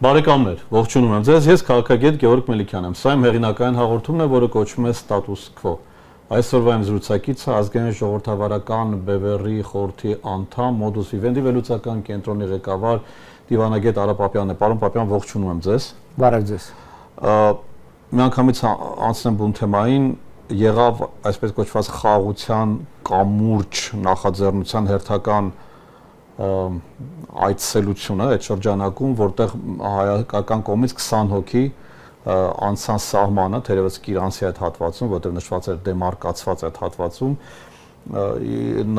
Բարեկամներ, ողջունում եմ ձեզ, ես քաղաքագետ Գեորգ Մելիքյան եմ, սա իմ հեղինակային հաղորդումն է, որը կոչվում է Status Quo։ Այսօրվա իմ զրուցակիցը ազգային ժողովրդավարական Բևեռի խորհրդի անդամ, Modus Vivendi վերլուծական կենտրոնի ղեկավար Դիվանագետ Արա Պապյանն է։ Պարոն Պապյան, ողջունում եմ ձեզ։ Բարև ձեզ։ Միանգամից անցնեմ բուն թեմային, եղավ այսպես կոչված խաղաղության կամուրջ նախաձեռնության հերթական այցելությունը այդ շրջանակում, որտեղ հայկական կողմից 20 հոգի անցան սահմանը, թերևս Կիրանցի այդ հատվածում, որտեղ նշված էր դեմարկացված այդ հատվածում,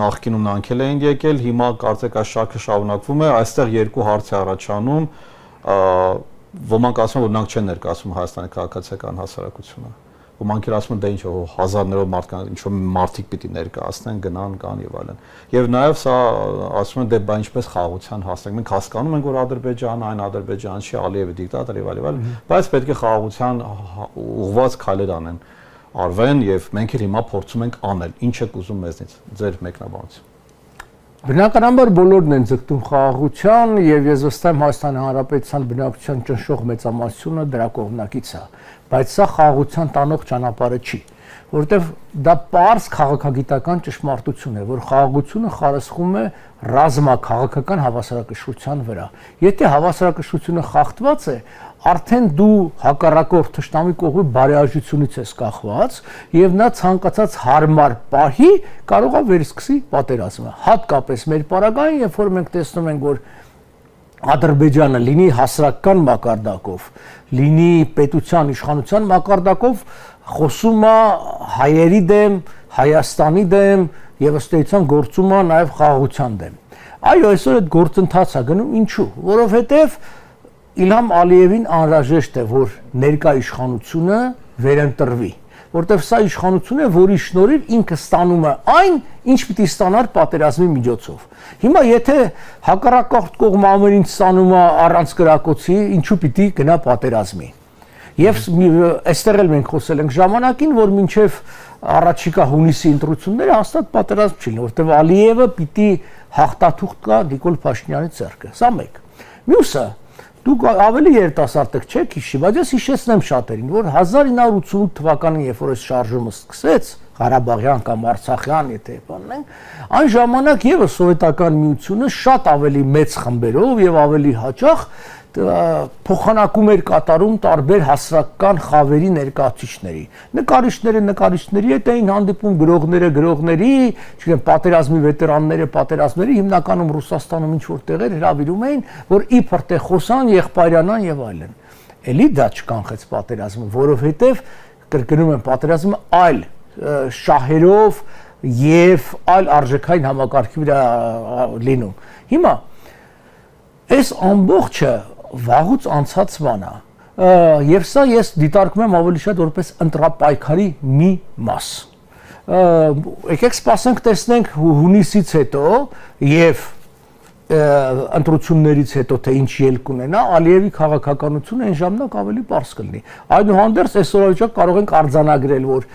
նախկինում նանքել էին եկել, հիմա կարծեք այս շարքը շարունակվում է, այստեղ երկու հարց է առաջանում, ոմանք ասում են, որ նրանք չեն ներկայացում Հայաստանի քաղաքացիական հասարակությունը, ոմանք ասում են, դե ինչ հազարներով մարդկանց, ինչ-որ մարդիկ պիտի ներկայացնեն, գնան, կան եւ այլն։ Եվ նաեւ սա ասում են, դե բա ինչպես խաղաղության հասնենք։ Մենք հասկանում ենք, որ Ադրբեջանը, այն Ադրբեջան չի, Ալիևը դիկտատոր եւ այլն, բայց պետք է խաղաղության ուղղված քայլեր արվեն եւ մենք էլ հիմա փորձում ենք անել։ Ինչ եք ուզում մեզնից։ Ձեր մեկնաբանություն։ Բնականաբար բոլորն են ձգտում խաղաղության եւ ես վստահ եմ Հայաստանի Հանրապետության բնակչության ճնշող մեծամասնությունը դրա կողմնակից է, բայց սա խաղաղության տանող ճանապարհը չի, որովհետեւ դա պարզ քաղաքագիտական ճշմարտություն է, որ խաղաղությունը խարսխում է ռազմաքաղաքական հավասարակշռության վրա։ Եթե հավասարակշռությունը խախտված է, արդեն դու հակառակորդ թշնամի կողմի բարեհաճությունից ես կախված եւ նա ցանկացած հարմար պահի կարող է վերսկսի պատերազմը։ Հատկապես մեր պարագային, երբ որ մենք տեսնում ենք, որ Ադրբեջանը լինի հասարակական մակարդակով, լինի պետության իշխանության մակարդակով խոսում է հայերի դեմ, Հայաստանի դեմ եւ ըստ էության գործում է նաեւ խաղաղության դեմ։ Այո, այսօր այդ գործընթացը է գնում, ինչու՞, որովհետեւ Իլհամ Ալիևին անհրաժեշտ է, որ ներկա իշխանությունը վերընտրվի, որտեղ սա իշխանություն է, որի շնորհիվ ինքը ստանում է այն, ինչ պիտի ստանար պատերազմի միջոցով։ Հիմա եթե հակառակորդ կողմը ամեն ինչ ստանում է առանց կրակոցի, ինչու պիտի գնա պատերազմի։ Եվ այստեղ էլ մենք խոսել ենք ժամանակին, որ մինչև առաջիկա հունիսի ընտրությունները հաստատ պատերազմ չի լինի, որտեղ Ալիևը պիտի հաղթաթուղթ կա Նիկոլ Փաշինյանի ձեռքը։ Սա մեկ։ Մյուսը Դուք ավելի երիտասարդ եք, չեք հիշի, բայց ես հիշեցնեմ շատերին, որ 1988 թվականին, երբ որ այս շարժումը սկսեց, Ղարաբաղյան կամ Արցախյան, եթե բանենք, այն ժամանակ եւս սովետական միությունը շատ ավելի մեծ խմբերով եւ ավելի հաճախ փոխանակում էր կատարում տարբեր հասարակական խավերի ներկայացուցիչների։ Նկարիչների հետ էին հանդիպում, գրողների, չգիտեմ, պատերազմի վետերանները, պատերազմների հիմնականում Ռուսաստանում ինչ որ տեղեր հրավիրում էին, որ իբր թե խոսան, եղբայրանան եւ այլն։ Էլի դա չկանխեց պատերազմը, որովհետեւ կրկնում եմ, պատերազմը այլ շահերով եւ այլ արժեքային համակարգի վրա լինում։ Հիմա այս ամբողջը վաղուց անցած բան է եւ սա ես դիտարկում եմ ավելի շատ որպես ընտրապայքարի մի մաս։ Եկեք սպասենք տեսնենք հունիսից հետո եւ ընտրություններից հետո թե ինչ ելք ունենա Ալիևի քաղաքականությունը այն ժամանակ ավելի པարզ կլինի։ Այնուհանդերձ այսօրվա կարող ենք արձանագրել, որ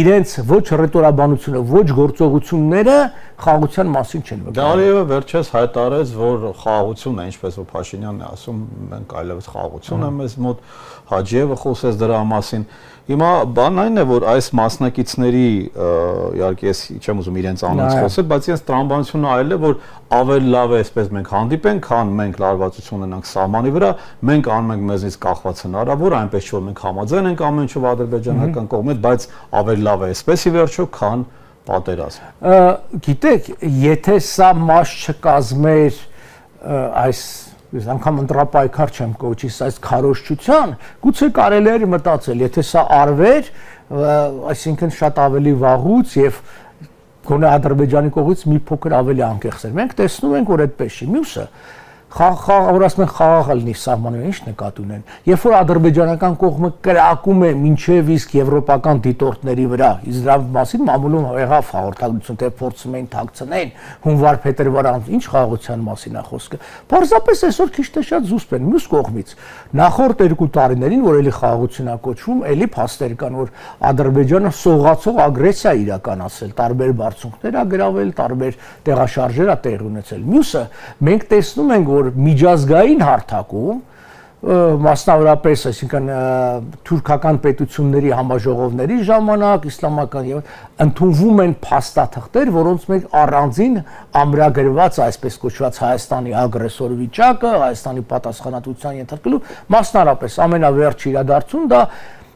իրենց ոչ ռետորաբանությունը, ոչ գործողությունները խաղաղության մասին չեն վկայում։ Ալիևը վերջերս հայտարարեց, որ խաղաղությունն է, ինչպես որ Փաշինյանն է ասում, մենք այլևս խաղաղություն է մեզ մոտ, Հաջիևը խոսեց դրա մասին։ Հիմա բանն այն է, որ այս մասնակիցների, իհարկե ես չեմ ուզում իրենց անունից խոսել, բայց ես տրամաբանությունը այլ է, որ ավելի լավ է այսպես մենք հանդիպենք, քան մենք լարվածություն ունենանք սահմանի վրա, մենք անում ենք մեզնից կախված հնարավոր, այնպես չէ որ մենք համաձայն ենք ամեն ինչով ադրբեջանական կողմից, բայց ավելի լավ է այսպես ի վերջո, քան պատերազմ։ Գիտեք, եթե սա մաս չկազմեր այս ես անգամ ընտրապայքար չեմ կոչի, այս քարոզչության, գուցե կարելի էր մտածել, եթե սա արվեր, այսինքն շատ ավելի վաղուց եւ գոնե Ադրբեջանի կողմից մի փոքր ավելի անկեղծ էր։ Մենք տեսնում ենք, որ այդպես չի։ Մյուսը որ ասում են խաղաղ լինի սահմանում, ինչ նկատի ունեն։ Երբ որ ադրբեջանական կողմը կրակում է մինչև իսկ եվրոպական դիտորդների վրա, իսկ դրա մասին մամուլում եղավ հաղորդագրություն, թե փորձում էին թաքցնեն հունվար-փետրվար ամսին, ինչ խաղաղության մասին է խոսքը։ Պարզապես այսօր քիչ թե շատ զուսպ են մյուս կողմից։ Նախորդ 2 տարիներին, որ էլի խաղաղություն է կոչվում, էլի փաստեր կան, որ Ադրբեջանը սողացող ագրեսիա իրականացրել, տարբեր բարձունքներ ա գրավել, տարբեր տեղաշարժեր ա տեղի ունեցել։ Մյուսը մենք տեսնում ենք, որ միջազգային հարթակում մասնավորապես, այսինքն թուրքական պետությունների համաժողովների ժամանակ իսլամական եւ ընդունվում են փաստաթղթեր, որոնց մեջ առանձին ամրագրված այսպես կոչված Հայաստանի ագրեսոր վիճակը, Հայաստանի պատասխանատվության ենթարկելու, մասնավորապես ամենավերջի իրադարձություն դա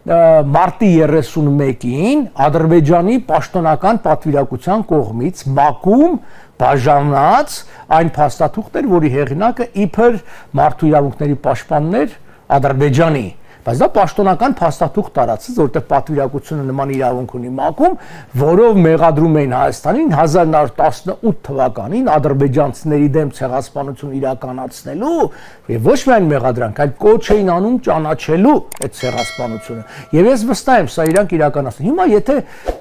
մարտի 31-ին Ադրբեջանի պաշտոնական պատվիրակության կողմից ՄԱԿ-ում բաժանած այն փաստաթուղթեր, որի հեղինակը իբր մարդու իրավունքների պաշտպաններ Ադրբեջանի, բայց դա պաշտոնական փաստաթուղթ տարածեց, որտեղ պատվիրակությունը նման իրավունք ունի ՄԱԿ-ում, որով մեղադրում էին Հայաստանին 1918 թվականին ադրբեջանցիների դեմ ցեղասպանություն իրականացնելու եւ ոչ միայն մեղադրանք, այլ կոչ էին անում ճանաչելու այդ ցեղասպանությունը։ Եվ ես վստահ եմ, սա իրանք իրականացնեն։ Հիմա եթե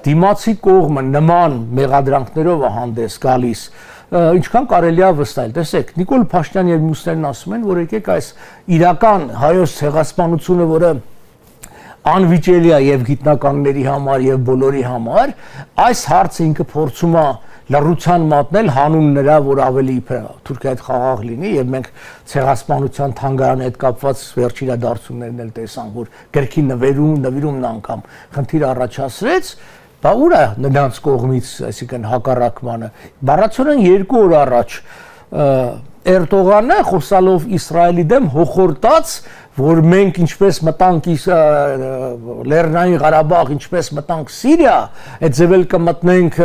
դիմացի կողմը նման մեղադրանքներով է հանդես գալիս, ինչքան կարելի է վստահել։ Տեսեք, Նիկոլ Փաշինյանը եւ մյուսներն ասում են, որ եկեք այս իրական հայոց ցեղասպանությունը, որը անվիճելի է եւ գիտնականների համար եւ բոլորի համար, այս հարցը ինքը փորձում է լռության մատնել հանուն նրա, որ ավելի Թուրքիայի հետ խաղաղ լինի եւ մենք ցեղասպանության թանգարանի հետ կապված վերջի իրադարձություններն էլ տեսանք, որ գրքի նվիրումն անգամ խնդիր առաջացրեց, բա ուր է նրանց կողմից, այսինքն հակառակմանը։ Բառացիորեն 2 օր առաջ Էրդողանը խոսալով Իսրայելի դեմ հոխորտաց, որ մենք ինչպես մտանք Լեռնային Ղարաբաղ, ինչպես մտանք Սիրիա, այդ ձևել կմտնենք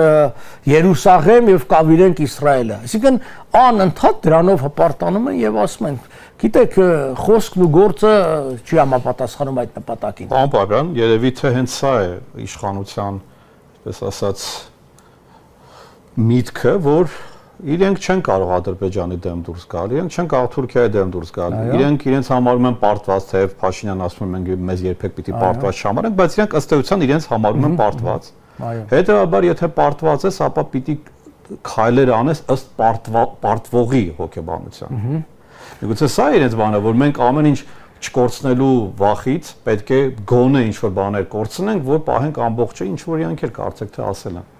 Երուսաղեմ եւ կավիրենք Իսրայելը։ Այսինքն անընդհատ դրանով հպարտանում են եւ ասում են, գիտեք, խոսքն ու գործը չի համապատասխանում այդ նպատակին։ Պարոն Բաբյան, երևի թե հենց սա է իշխանության, այսպես ասած, միտքը, որ իրենք չեն կարող Ադրբեջանի դեմ դուրս գալ, իրենք չեն կարող Թուրքիայի դեմ դուրս գալ, իրենք իրենց համարում են պարտված, թեև Փաշինյանն ասում է մենք մեզ երբեք պիտի պարտված չհամարենք, բայց իրենք ըստ էության իրենց համարում են պարտված։ Հետևաբար, եթե պարտված ես, ապա պիտի քայլեր անես ըստ պարտվողի հոգեբանության։ Միգուցե սա իրենց բանը, որ մենք ամեն ինչ չկորցնելու վախից պետք է գոնե ինչ-որ բաներ կորցնենք, որ պահենք ամբողջը, ինչ-որ իրանք էլ կարծեք թե ասել են։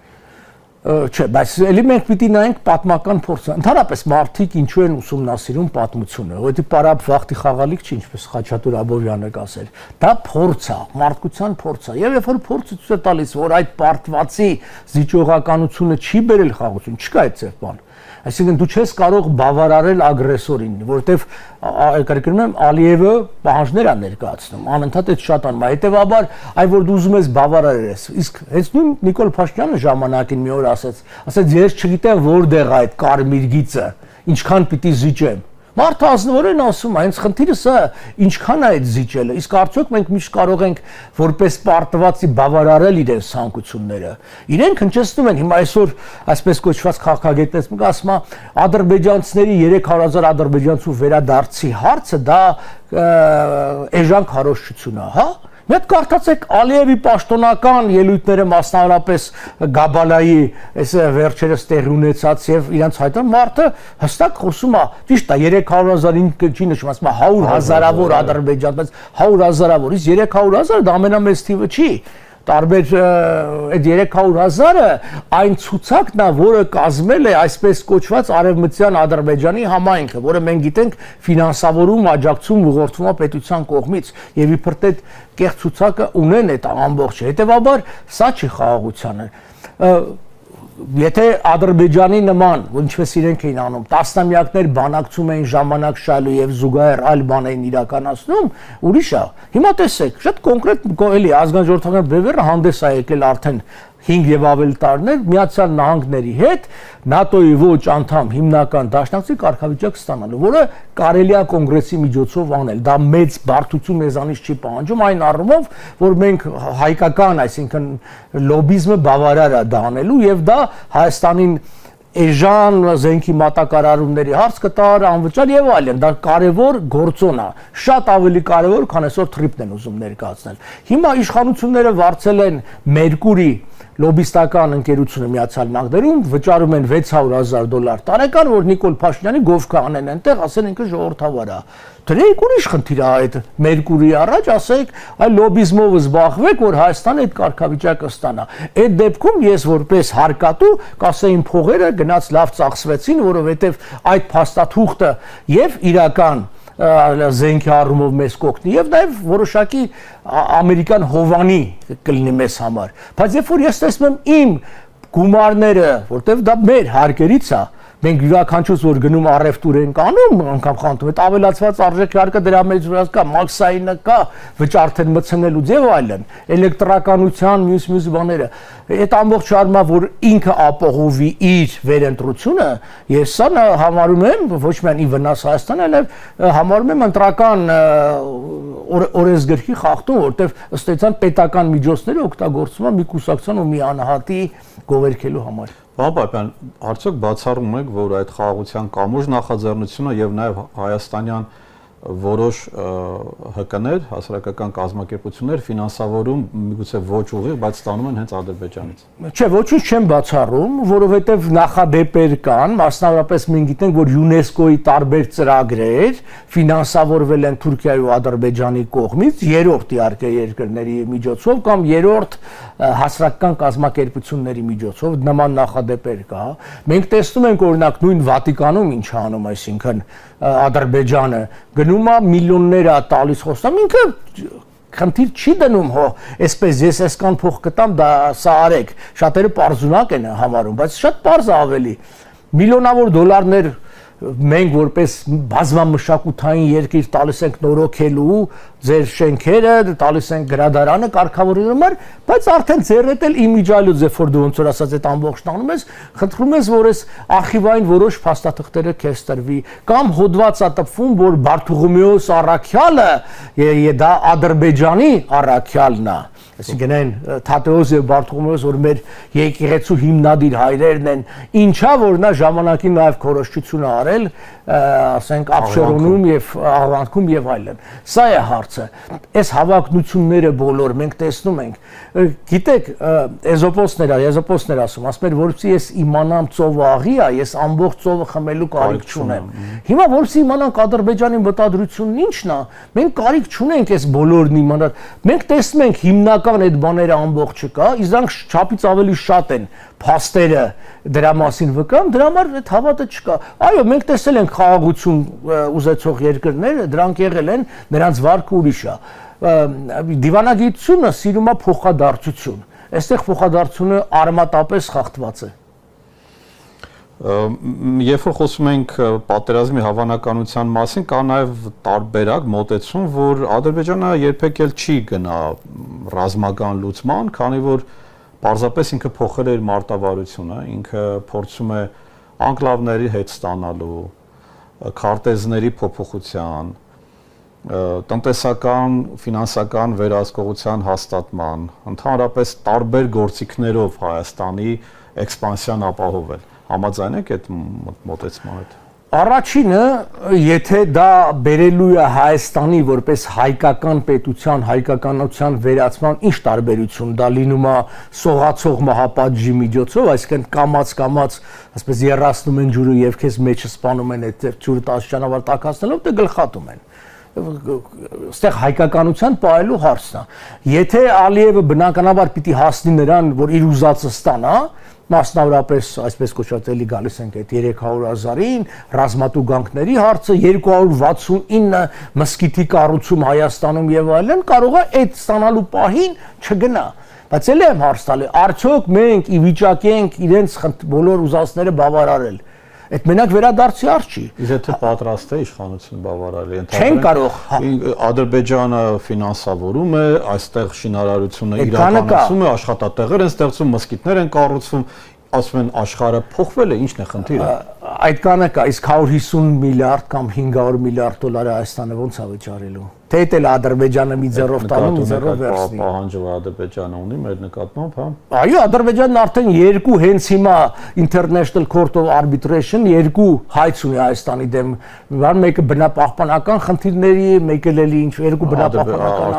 Չէ, բայց էլի մենք պիտի նայենք պատմական փորձը։ Ընդհանրապես մարդիկ ինչու են ուսումնասիրում պատմությունը, որովհետեւ պարապ վախտի խաղալիք չի, ինչպես Խաչատուր Աբովյանը կասեր։ Դա փորձ է, մարդկության փորձ է։ Եվ երբ որ փորձը ցույց է տալիս, որ այդ պարտվածի զիջողականությունը չի բերել խաղաղություն, չկա այդ ձև բան։ Այսինքն դու չես կարող բավարարել ագրեսորին, որովհետև կրկնում եմ, Ալիևը պահանջներ է ներկայացնում, անընդհատ այդ շատ անում է։ Հետևաբար, այ որ դու ուզում ես բավարարել ես, իսկ հենց նույն Նիկոլ Փաշինյանը ժամանակին մի օր ասաց, ես չգիտեմ որտեղ է այդ կարմիր գիծը, ինչքան պիտի զիջեմ։ Մարդը ազնվորեն ասում է, հենց խնդիրը սա է, ինչքան է այդ զիջելը, իսկ արդյոք մենք միշտ կարող ենք որպես պարտվածի բավարարել իրենց ցանկությունները։ Իրենք հնչեցնում են հիմա այսօր այսպես կոչված քաղաքագետներից մեկը ասում է, ադրբեջանցիների 300,000 ադրբեջանցու վերադարձի հարցը դա էժան քարոզչություն է, հա։ Մի հատ կարդացեք Ալիևի պաշտոնական ելույթները, մասնավորապես Գաբալայի այս վերջերս տեղի ունեցած եւ իրանց հայտարարում մարդը հստակ խոսում է, ճիշտ է 300,000-ին չի նշում, ասում է 100,000-ավոր Ադրբեջան, բայց 100,000-ավոր, իսկ 300,000 դա ամենամեծ թիվը չի։ Տարբեր այդ 300,000-ը այն ցուցակն է, որը կազմել է այսպես կոչված արևմտյան Ադրբեջանի համայնքը, որը մենք գիտենք ֆինանսավորում, աջակցում ուղղորդվում է պետության կողմից եւ իբր թե կեղծ ցուցակը ունեն այդ ամբողջը։ Հետևաբար սա չի խաղաղությանը։ Եթե Ադրբեջանի նման, ինչպես իրենք էին անում, տասնամյակներ բանակցում էին ժամանակ շալու եւ զուգահեռ այլ բան էին իրականացնում, ուրիշ է։ Հիմա տեսեք, շատ կոնկրետ էլի ազգային ժողովրդական բևեռը հանդես է եկել արդեն 5 եւ ավելի տարիներ Միացյալ Նահանգների հետ ՆԱՏՕ-ի ոչ անդամ հիմնական դաշնակցի կարգավիճակ ստանալու, որը կարելի է կոնգրեսի միջոցով անել։ Դա մեծ բարդություն մեզանից չի պահանջում այն առումով, որ մենք հայկական, այսինքն լոբիզմը բավարար է դա անելու եւ դա Հայաստանին էժան զենքի մատակարարումների հարց կտար, անվճար եւ այլն, դա կարևոր գործոն է, շատ ավելի կարևոր, քան այսօր թրիպն են ուզում ներկայացնել։ Հիմա իշխանությունները վարձել են Մերկուրի լոբիստական ընկերությունը Միացյալ Նահանգներում, վճարում են $600,000 տարեկան, որ Նիկոլ Փաշինյանի գովքը անեն այնտեղ, ասեն ինքը ժողովրդավար է։ Դրեք ուրիշ խնդիր է այդ Մերկուրի առաջ, ասեք, այ լոբիզմով զբաղվեք, որ Հայաստանը այդ կարգավիճակը ստանա։ Այդ դեպքում ես որպես հարկատու կասեին փողերը գնաց լավ ծախսվեցին, որովհետև այդ փաստաթուղթը եւ իրական զենքի առումով մեզ կօգնի եւ նաեւ որոշակի ամերիկյան հովանի կլինի մեզ համար, բայց երբ որ ես տեսնում եմ իմ գումարները, որտեվ դա մեր հարկերից է, մենք յուրաքանչյուր որ գնում առևտուր ենք անում, անգամ խանութում այդ ավելացված արժեքի հարկը դրա մեջ վրա կա, մաքսայինը կա, վճարթեն մցնելու եւ այլն, էլեկտրականության մյուս բաները, այդ ամբողջ առմա որ ինքը ապահովի իր վերընտրությունը, ես սա համարում եմ ոչ միայն ի վնաս Հայաստան, այլև համարում եմ ընտրական օրենսգրքի խախտում, որտեվ ըստ էության պետական միջոցները օգտագործվում են մի կուսակցության ու մի անհատի գովերքելու համար։ Պարոն, արդյոք բացառում եք, որ այդ խաղաղության կամուրջ նախաձեռնությունը եւ նաեւ հայաստանյան որոշ ՀԿ-ներ, հասարակական կազմակերպություններ ֆինանսավորում միգուցե ոչ ուղիղ, բայց ստանում են հենց Ադրբեջանից։ Չէ, ոչինչ չեմ բացառում, որովհետեւ նախադեպեր կան, մասնավորապես մենք գիտենք, որ ՅՈՒՆԵՍԿՕ-ի տարբեր ծրագրեր ֆինանսավորվել են Թուրքիայի ու Ադրբեջանի կողմից, երրորդ իհարկե երկրների միջոցով կամ երրորդ հասարակական կազմակերպությունների միջոցով նման նախադեպեր կա։ Մենք տեսնում ենք օրինակ նույն Վատիկանում ինչ անում, այսինքն Ադրբեջանը գնում է միլիոններ է տալիս խոստամ, ինքը խնդիր չի դնում, հո, այսպես ես այսքան փող կտամ, դա սա արեք, շատերը պարզունակ են համարում, բայց շատ պարզ է ավելի, միլիոնավոր դոլարներ մենք որպես բազմամշակութային երկիր տալիս ենք նորոգելու ձեր շենքերը, տալիս ենք գրադարանը կարգավորելու համար, բայց արդեն ձեռդ էլ իմիջայլուց է, որ դու ոնց որ ասած այդ ամբողջն անում ես, խնդրում ես, որ այս արխիվային որոշ փաստաթղթերը քեզ տրվի, կամ հոդված է տպվում, որ Բարթողոմեոս առաքյալը դա Ադրբեջանի առաքյալն է։ Այսինքն այն Թադեոս եւ Բարթողոմեոս որ մեր եկեղեցու հիմնադիր հայրերն են, ինչա որ նա ժամանակին նաեւ քորոշչություն արել, ասենք Աբշերոնում եւ Աղվանքում եւ այլն։ Սա է հարցը։ Այս հավակնությունները բոլոր մենք տեսնում ենք։ Գիտեք, Եզոպոսներ ասում, ասում են որպեսզի ես իմանամ ծովը աղի է, ես ամբողջ ծովը խմելու կարիք չունեմ։ Հիմա որպեսզի իմանանք Ադրբեջանի մտադրությունն ինչն է, մենք կարիք չունենք այս բոլորն իմանալ։ Մենք տեսնում ենք հիմնական այդ բաները ամբողջը կա, իրանք չափից ավելի շատ են փաստերը դրա մասին վկայում, դրա համար այդ հավատը չկա։ Այո, մենք տեսել ենք խաղաղություն ուզեցող երկրներ, դրանք եղել են, նրանց վարկը ուրիշ է։ Դիվանագիտությունը սիրում է փոխադարձություն։ Այստեղ փոխադարձությունը արմատապես խախտված է։ Երբ որ խոսում ենք պատերազմի հավանականության մասին, կա նաև տարբերակ մոտեցում, որ Ադրբեջանը երբեք էլ չի գնա ռազմական լուծման, քանի որ պարզապես ինքը փոխել է իր մարտավարությունը, ինքը փորձում է անկլավների հետ ստանալու, քարտեզների փոփոխության, տնտեսական, ֆինանսական վերահսկողության հաստատման, ընդհանրապես տարբեր գործիքներով Հայաստանի էքսպանսիան ապահովել։ Համաձայն եք այդ մոտեցման հետ։ Առաջինը, եթե դա բերելու է Հայաստանի որպես հայկական պետության, հայկականության վերացման ինչ տարբերություն, դա լինում է սողացող մահապատժի միջոցով, այսինքն կամած, ասես երրացնում են ջուրը եւ քեզ մեջը սպանում են այդ ջուրը 10 ճանապարհ տակածնելով, դե գլխատում են։ Այստեղ հայկականության պահելու հարցն է։ Եթե Ալիևը բնականաբար պիտի հասնի նրան, որ իր ուզածը ստանա, մասնավորապես այսպես կոչված էլի գալիս ենք այդ 300,000-ին, ռազմատուգանքների հարցը, 269 մսկիթի կառուցում Հայաստանում եւ այլն, կարող է այդ ստանալու պահին չգնա։ Բայց էլ եմ հարց տալի, արդյոք մենք ի վիճակի ենք իրենց բոլոր ուզածները բավարարել։ Այդ մենակ վերադարձի արժ չի։ Իսկ եթե պատրաստ է իշխանությունը բավարարել, չեն կարող։ Ադրբեջանը ֆինանսավորում է, այստեղ շինարարությունը իրականացում է, աշխատատեղեր են ստեղծում, մսկիթներ են կառուցվում, ասում են աշխարհը փոխվել է, ինչն է խնդիրը։ Այդ կանը կա, իսկ 150 միլիարդ կամ 500 միլիարդ դոլարը Հայաստանը ոնց է վճարելու։ Թե էլ Ադրբեջանը մի ձեռով տանում, մի ձեռով վերցնում։ Պահանջը Ադրբեջանը ունի մեր նկատմամբ, հա։ Այո, Ադրբեջանն արդեն երկու հենց հիմա International Court of Arbitration երկու հայց ունի Հայաստանի դեմ, մեկը բնապահպանական խնդիրների, մեկը էլ ինչ երկու բնապահպանական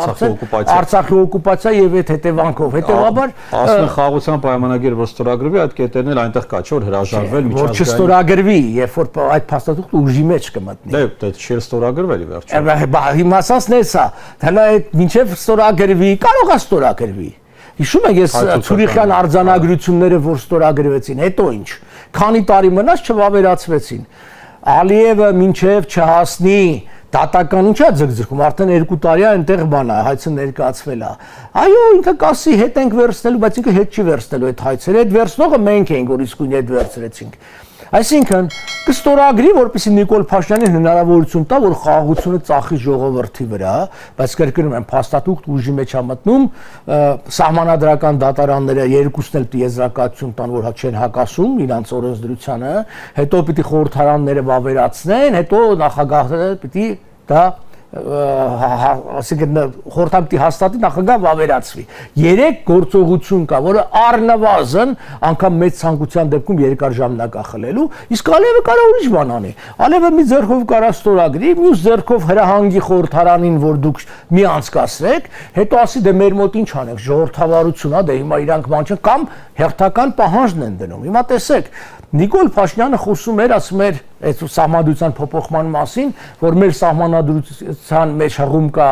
Արցախի օկուպացիա եւ այդ հետևանքով։ Հետեւաբար ասում են խաղաղության պայմանագիր որ ստորագրվի, այդ կետերն էլ այնտեղ կա, չէ՞ որ հրաժարվել միջազգային։ Որ չստորագրվի, երբ որ այդ փաստաթուղթը ուժի մեջ կմտնի։ Դե չի ստորագրվել ի վերջո։ Հիմա ասածներսա, հələ այդ մինչև ստորագրվի, կարող է ստորագրվի։ Հիշում եք ես Ցուրիխյան արձանագրությունները, որ ստորագրվեցին, հետո ինչ։ Քանի տարի մնաց չվավերացվեցին։ Ալիևը մինչև չհասնի Դատական ինչա ձգձգում, արդեն 2 տարի է այնտեղ բան է, հայցը ներկայացվել է։ Այո, ինքը կասի հետ ենք վերցնելու, բայց ինքը հետ չի վերցնելու այդ հայցերը, այդ վերցնողը մենք ենք, որ իսկույն հետ վերցրեցինք։ Այսինքն կստորագրի, որպեսզի Նիկոլ Փաշինյանին հնարավորություն տա, որ խաղաղությունը ծախի ժողովրդի վրա, բայց կրկնում եմ, փաստաթուղթ ուժի մեջ է մտնում, սահմանադրական դատարանները երկուսն էլ եզրակացություն տան, որ չեն հակասում իրանց օրենսդրությանը, հետո պիտի խորհրդարանները վավերացնեն, հետո նախագահը պիտի դա ասիկն խորհրդի հաստատի նախագահ վավերացվի։ 3 գործողություն կա, որը առնվազն անգամ մեծ ցանկության դեպքում երկար ժամանակ է խլելու, իսկ Ալիևը կարող ուրիշ բան անի։ Ալիևը մի ձեռքով կարա ստորագրի, մյուս ձեռքով հրահանգի խորհրդարանին, որ դուք մի անցկացրեք, հետո ասի դե մեր մոտ ինչ անենք, ժողովրդավարություն է, դե հիմա իրանք բան չեն կամ հերթական պահանջն են դնում։ Հիմա տեսեք, Նիկոլ Փաշինյանը խոսում էր, ասում էր այդ սահմանադրության փոփոխման մասին, որ մեր սահմանադրության մեջ հղում կա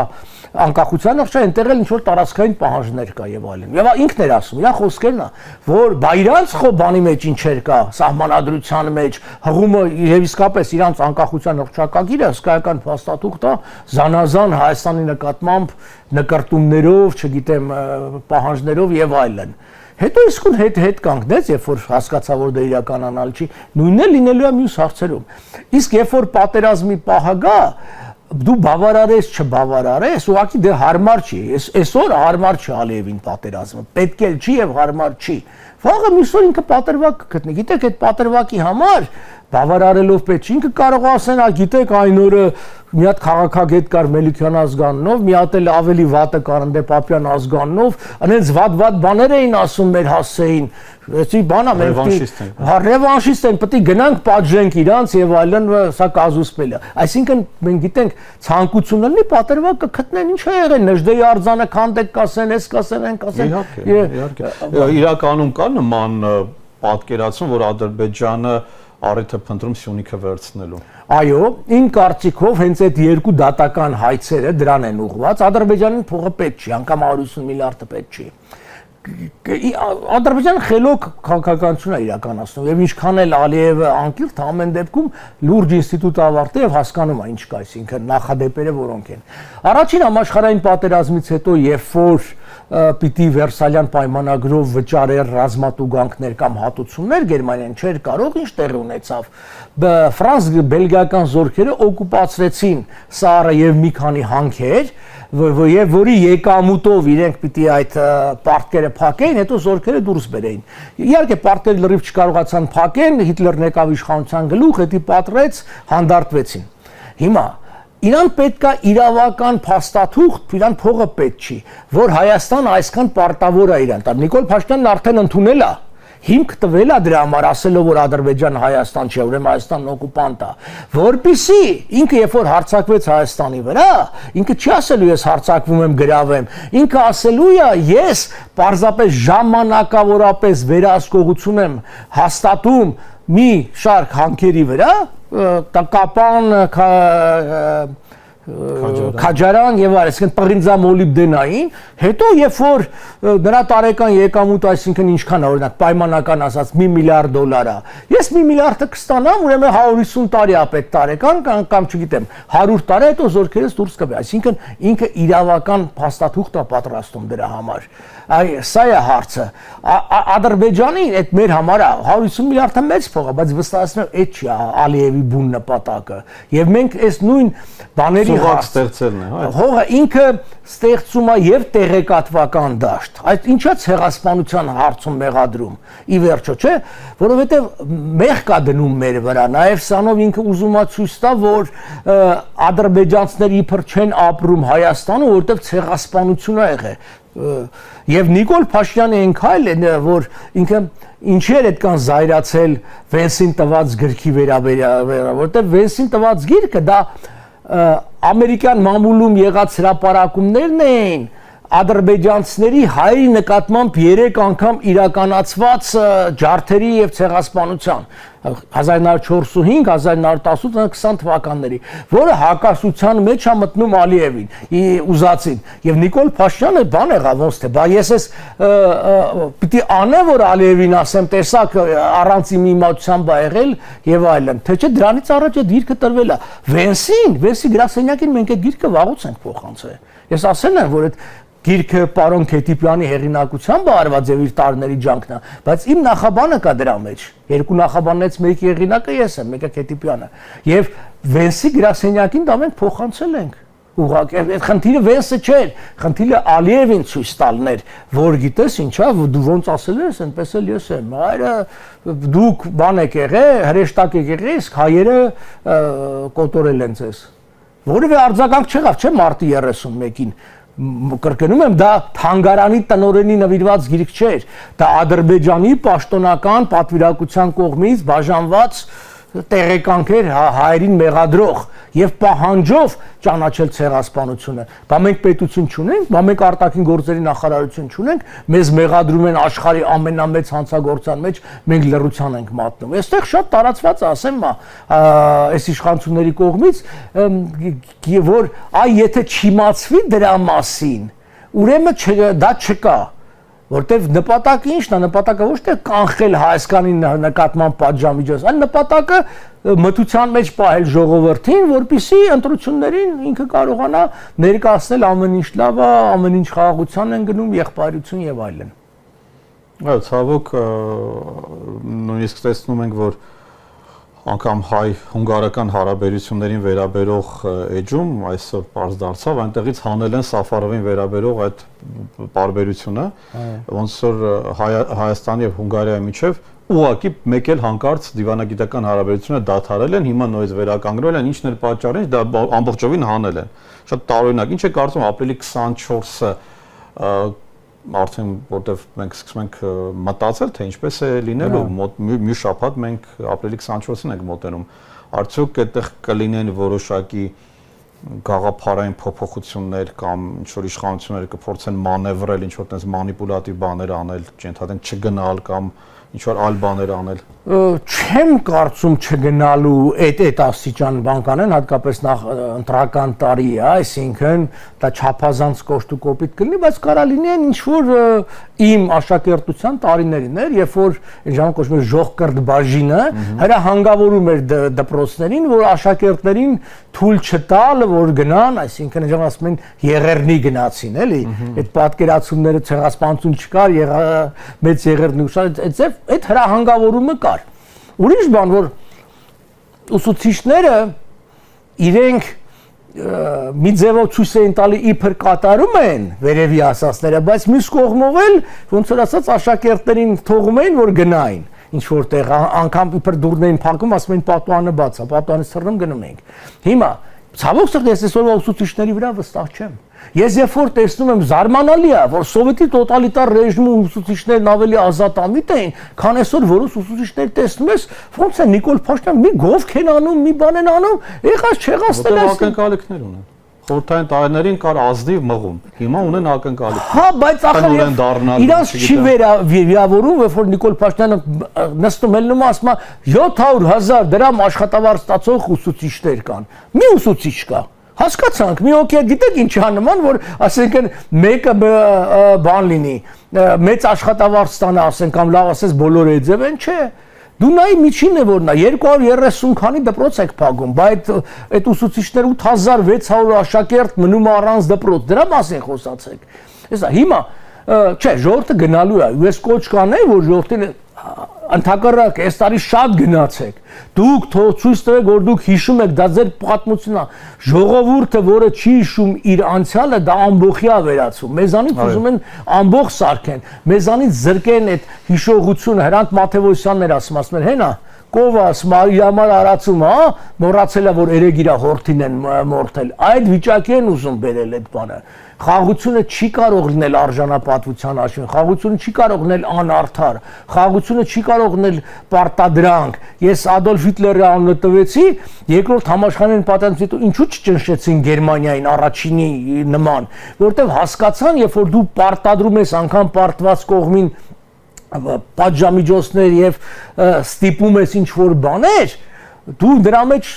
անկախության առջև, այնտեղ էլ ինչ-որ տարածքային պահանջներ կա եւ այլն։ Եվ ինքն էր ասում, իր խոսքերն է, որ բայրանց բանի մեջ ինչեր կա, սահմանադրության մեջ հղումը եւ իսկապես իրանց անկախության հռչակագիրը հսկայական փաստաթուղթ է, զանազան Հայաստանի նկատմամբ նկարտումներով, չգիտեմ, պահանջներով եւ այլն։ Հետո իսկույն հետ կանգնեց, երբ որ հասկացա, որ դա իրականանալ չի, նույնն է լինելու է մյուս հարցերում։ Իսկ երբ որ պատերազմի պահը գա, դու բավարարես, չբավարարես, ուղղակի դե հարմար չի։ Այսօր հարմար չի Ալիևին պատերազմը, պետք էլ չի եւ հարմար չի։ Վաղը մյուս օր ինքը պատրվակ կգտնի։ Գիտեք, այդ պատրվակի համար բավարարելով պետք չի, ինքը կարող ասեն, գիտեք, այն օրը մի հատ քաղաքագետ կար Մելիքյան ազգանունով, մի հատ էլ ավելի վատը կար Անդե Պապյան ազգանունով, այնց վատ բաներ էին ասում մեր հասցեին։ Էսի բանա մենք ռևանշիստ են, պետք է գնանք պատժենք իրանց եւ այլն, սա կազուսպել է։ Այսինքն մենք գիտենք ցանկությունն ունի պատրվակ կգտնեն, ինչ է եղել Նժդեի արձանը քանդեք կասեն, էս կասեն, այն կասեն։ Իհարկե։ Իրականում կա նման պատկերացում, որ Ադրբեջանը առիթ է փնտրում Սյունիքը վերցնելու։ Այո, իմ կարծիքով հենց այդ 2 դատական հայցերը դրան են ուղղված, Ադրբեջանին փողը պետք չի, անգամ 150 միլիարդը պետք չի։ Ադրբեջանը խելոք քաղաքականություն է իրականացնում եւ ինչքան էլ Ալիևը անկիրթ ամեն դեպքում լուրջ ինստիտուտ ավարտի եւ հասկանում է ինչ կա, այսինքն նախադեպերը որոնք են։ Առաջին համաշխարհային պատերազմից հետո, երբ որ պիտի Վերսալյան պայմանագրով վճարեր ռազմատուգանքներ կամ հատուցումներ Գերմանիան չէր կարող, ինչ տեղի ունեցավ։ Ֆրանս-բելգիական զորքերը օկուպացրեցին Սահարը եւ մի քանի հանքեր, եւ որի եկամուտով իրենք պիտի այդ պարտքերը փակեին, հետո զորքերը դուրս բերեին։ Իհարկե պարտքերը լրիվ չկարողացան փակեն, Հիտլերն եկավ իշխանության գլուխ, հետի պատրեց, հանդարտվեցին։ Հիմա իրան պետք է իրավական փաստաթուղթ, իրան փողը պետք չի, որ Հայաստանը այսքան պարտավոր է իրան տալ։ Նիկոլ Փաշինյանն արդեն ընդունել է, հիմք տվել է դրա համար, ասելով որ Ադրբեջան Հայաստան չէ, ուրեմն Հայաստանն օկուպանտ է, որպեսզի ինքը երբ որ հարձակվեց Հայաստանի վրա, ինքը չի ասելու ես հարձակվում եմ, գրավեմ, ինքը ասելու է ես պարզապես ժամանակավորապես վերահսկողություն եմ հաստատում մի շարք հանքերի վրա, Տակապան, Քաջարան եւ այլն, այսինքն պղինձամոլիբդենային, հետո երբ որ նրա տարեկան եկամուտ, այսինքն ինչքան է, օրինակ պայմանական ասած $1 միլիարդ է, ես $1 միլիարդը կստանամ, ուրեմն 150 տարի ապետ տարեկան կամ չգիտեմ 100 տարի հետո զորքերից դուրս կգա, այսինքն ինքը իրավական փաստաթուղթ է պատրաստում դրա համար։ Սա է հարցը։ Ադրբեջանի այդ մեր համար 150 միլիարդը մեծ փող է, բայց վստահեցնում եմ, այդ չի Ալիևի բուն նպատակը։ Եվ մենք այս նույն բաների ստեղծելն է, հա։ Հողը ինքը ստեղծում է եւ տեղեկատվական դաշտ։ Այդ ինչա ցեղասպանության հարցում մեղադրում։ Ի վերջո, չէ, որովհետեւ մեղ կա դնում մեր վրա։ Նաեւ սանով ինքը ուզում է ցույց տա, որ ադրբեջանցիները իբր չեն ապրում Հայաստանում, որովհետեւ ցեղասպանություն է եղել։ Եվ Նիկոլ Փաշինյանը այնքան է, որ ինքը ինչի էր այդքան զայրացել Վենսին տված գրքի վերաբերյալ, որովհետև Վենսին տված գիրքը դա ամերիկյան մամուլում եղած հրապարակումներն էին ադրբեջանցիների հայերի նկատմամբ 3 անգամ իրականացված ջարդերի եւ ցեղասպանության։ 1945-1918-20 թվականների, որը հակասության մեջ է մտնում Ալիևին, ուզածին, եւ Նիկոլ Փաշինյանը բան եղավ ոնց թե, բա ես էս պիտի անեմ, որ Ալիևին ասեմ, տեսակ առանց իմ իմացության բա եղել եւ այլն, թե չէ դրանից առաջ այդ գիրքը տրվել է Վենսի գրասենյակին մենք այդ գիրքը վաղուց ենք փոխանցել։ Ես ասել եմ, որ այդ գիրքը պարոն Քետիպյանի հեղինակությամբ արված եւ իր տարիների ջանքն է, բայց իմ նախաբանը կա դրա մեջ։ Երկու նախաբաններից մեկի հեղինակը ես եմ, մեկը Քետիպյանը։ Եվ Վենսի գրասենյակին դա մենք փոխանցել ենք։ Ուղղակի այդ խնդիրը Վենսը չէր, խնդիրը Ալիևին ցույց տալն էր, որ գիտես ինչա, դու ոնց ասել ես, այնպես էլ ես եմ։ Այրը դուք բան եք եղել, հրեշտակ եք եղել, իսկ հայերը կոտորել են ձեզ։ Որևէ արձագանք չեղավ, չէ՞ մարտի 31-ին։ Կրկնում եմ, դա թանգարանի տնօրենի նվիրված գիրք չէր, դա Ադրբեջանի պաշտոնական պատվիրակության կողմից բաժանված տեղեկանք էր հայերին մեղադրող եւ պահանջով ճանաչել ցեղասպանությունը։ Բա մենք պետություն չունենք, բա մենք արտաքին գործերի նախարարություն չունենք, մեզ մեղադրում են աշխարհի ամենամեծ հանցագործության մեջ, մենք լռության ենք մատնում։ Այստեղ շատ տարածված է, ասեմ, այս իշխանությունների կողմից, որ այ եթե չիմացվի դրա մասին, ուրեմն դա չկա։ Որտեվ նպատակը ի՞նչն է, նպատակը ոչ թե կանխել Հայաստանի նկատմամբ պատժամիջոց, այլ նպատակը մթության մեջ պահել ժողովրդին, որպեսզի ընտրություններին ինքը կարողանա ներկայացնել ամեն ինչ լավ է, ամեն ինչ խաղաղության են գնում, եղբայրություն եւ այլն։ Այո, ցավոք նույնիսկ տեսնում ենք, որ անգամ հայ-հունգարական հարաբերություններին վերաբերող էջում այսօր պարզ դարձավ, այնտեղից հանել են Սաֆարովին վերաբերող այդ պարբերությունը, ոնց որ Հայաստանի եւ Հունգարիայի միջև ուղղակի մեկ էլ հանկարծ դիվանագիտական հարաբերությունը դադարել են, հիմա նույնիսկ վերականգնվել են, ինչն էլ պատճառ է, դա ամբողջովին հանել են։ Շատ տարօրինակ, ինչ է կարծում ապրիլի 24-ը արդեն որտեվ մենք սկսում ենք մտածել, թե ինչպես է լինելու, մի շաբաթ մենք ապրիլի 24-ին ենք մոտենում, արդյոք այդտեղ կլինեն որոշակի գաղափարային փոփոխություններ կամ ինչ-որ իշխանությունները կփորձեն մանևրել, ինչ-որ տես մանիպուլատիվ բաներ անել, չընդհանրեն չգնալ կամ ինչ-որ այլ բաներ անել։ Չեմ կարծում չգնալու այդ աստիճան բան կանեն, հատկապես նախ ընտրական տարի է, այսինքն դա չափազանց կոշտ ու կոպիտ կլինի, բայց կարա լինեն ինչ-որ իմ աշակերտության տարիներին էր, երբ որ ժամանակ կոչվում էր ժողկրտ բաժինը, հրահանգավորում էր դպրոցներին, որ աշակերտներին թույլ չտալ, որ գնան, այսինքն ժամանակ ասում են եղեռնի գնացին, էլի, այդ պատկերացումները ցեղասպանություն չկար, մեծ եղեռնի ուշալ, այդ հրահանգավորումը կար։ Ուրիշ բան, որ ուսուցիչները իրենք մի ձևով ցույց էին տալի իբր կատարում են վերևի ասածները, բայց մյուս կողմով էլ ոնց որ ասած աշակերտներին թողում էին, որ գնային ինչ որտեղ, անգամ իբր դուրն էին փակում, ասում էին պատուանը բաց է, պատուանից թռնում գնում ենք։ Հիմա ցավոք սրտի ես այսօրվա ուսուցիչների վրա վստահ չեմ։ Ես երբ որ տեսնում եմ զարմանալի է, որ սովետի տոտալիտար ռեժիմում ուսուցիչներն ավելի ազատամիտ էին, քան այսօր որոշ ուսուցիչներ տեսնում ես, ոնց է Նիկոլ Փաշինյանը մի գովք են անում, մի բան են անում, եղած չեղած տես։ Ակնկալիքներ ունեն։ Խորհրդային տարիներին կար ազնիվ մղում, հիմա ունեն ակնկալիք։ Հա, բայց ախր իրանց չի վիրավորում, երբ որ Նիկոլ Փաշինյանը նստում ելնում ասում է 700,000 դրամ աշխատավարձ ստացող ուսուցիչներ կան։ Մի ուսուցիչ կա։ Հասկացանք, մի օքեյ գիտեք ինչի նման, որ ասենքն մեկը բան լինի, մեծ աշխատավարձ ստանա, ասենք կամ լավ ասես բոլորը ձև են, չէ։ Դու նայ միջինն է որ նա 230 քանի դպրոց եք փակում, բայց այդ ուսուցիչներ 8600 աշակերտ մնում առանց դպրոց, դրա մասին խոսացեք։ Հեսա հիմա չէ, ժողովուրդը գնալու է, ես կոչ կանեի, որ ժողովրդին ընդհակառակ այս տարի շատ գնացեք։ Դուք ցույց տվեք, որ դուք հիշում եք, դա ձեր պատմությունն է։ Ժողովուրդը, որը չի հիշում իր անցյալը, դա ամբողջիա վերածում։ Մեզանից ուզում են ամբողջ սարքեն, մեզանից զրկեն այդ հիշողությունը, Հրանտ Մաթեոսյանն էր ասում են, հենա Կովաս Մարիամար արածում, հա, մոռացել է, որ երեգիրա հորթին են մորթել։ Այդ վիճակի են ուզում բերել այդ բանը։ Խաղաղությունը չի կարող լինել արժանապատվության աշխարհում, խաղաղությունը չի կարող լինել անարդար, խաղաղությունը չի կարող լինել պարտադրանք։ Ես Ադոլֆ Հիտլերի անունը տվեցի, երկրորդ համաշխարհային պատերազմից հետո ինչու չճնշեցին Գերմանիային առաջինի նման, որտեղ հասկացան, երբ որ դու պարտադրում ես անգամ պարտված կողմին պատժամիջոցներ եւ ստիպում ես ինչ որ բաներ, դու դրա մեջ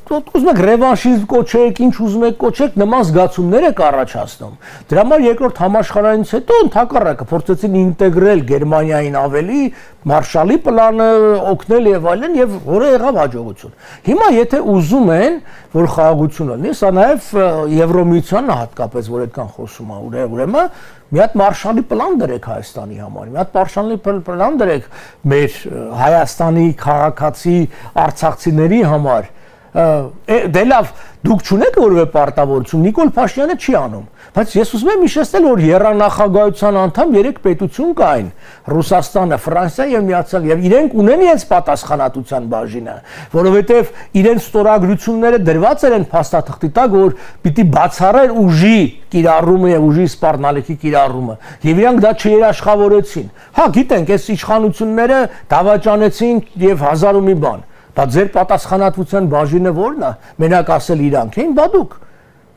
ուզում եք ռևանշիզմ կոչեք, ինչ ուզում եք կոչեք, նման զգացումներ եք առաջացնում։ Դրա համար երկրորդ համաշխարհայինից հետո ընդհակառակը փորձեցին ինտեգրել Գերմանիային ավելի, Մարշալի պլանը օգնել եւ այլն եւ որը եղավ հաջողություն։ Հիմա եթե ուզում են, որ խաղաղություն լինի, սա նաեւ Եվրոմիությանը հատկապես որ այդքան խոսում է, ուրեմն մի հատ Մարշալի պլան դրեք Հայաստանի համար, մի հատ Մարշալի պլան դրեք մեր Հայաստանի քաղաքացի արցախցիների համար։ Դե լավ, դուք չունեք որևէ պարտավորություն, Նիկոլ Փաշինյանը չի անում, բայց ես ուզում եմ հիշեցնել, որ երանախագահության անդամ 3 պետություն կային՝ Ռուսաստանը, Ֆրանսիան եւ Միացյալ, եւ իրենք ունեն իրենց պատասխանատվության բաժինը, որովհետեւ իրենց ստորագրությունները դրված են փաստաթղթի տակ, որ պիտի բացառեն ուժի կիրառումը եւ ուժի սպառնալիքի կիրառումը, եւ իրանք դա չերաշխավորեցին։ Հա, գիտենք, այս իշխանությունները դավաճանեցին եւ 1000 ու մի բան։ Բայց ձեր պատասխանատվության բաժինը ո՞րն է։ Մենակ ասել իրանք էին,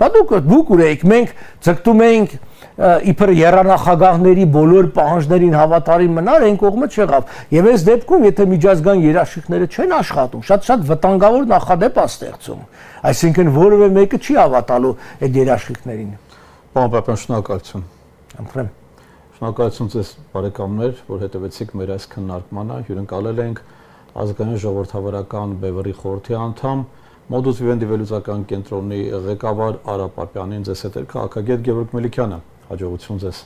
դուք ուրեք, մենք ձգտում էինք իբր երանախագահների բոլոր պահանջներին հավատարիմ մնալ, այն կողմը չեղավ։ Եվ այս դեպքում, եթե միջազգային երաշխիքները չեն աշխատում, շատ վտանգավոր նախադեպ է ստեղծում։ Այսինքն որևէ մեկը չի հավատալու այդ երաշխիքներին։ Պարոն Պապյան, շնորհակալություն։ Խնդրեմ։ Շնորհակալություն ձեզ բարեկամներ, որ հետևեցիք մեր այս քննարկմանը, հյուրընկալել ենք ազգային ժողովրդավարական Բևեռի խորհրդի անդամ, Մոդուս Վիվենդի վերլուծական կենտրոնի ղեկավար Արա Պապյանին, ձեզ հետ էր քաղաքագետ Գևորգ Մելիքյանը, հաջողություն ձեզ։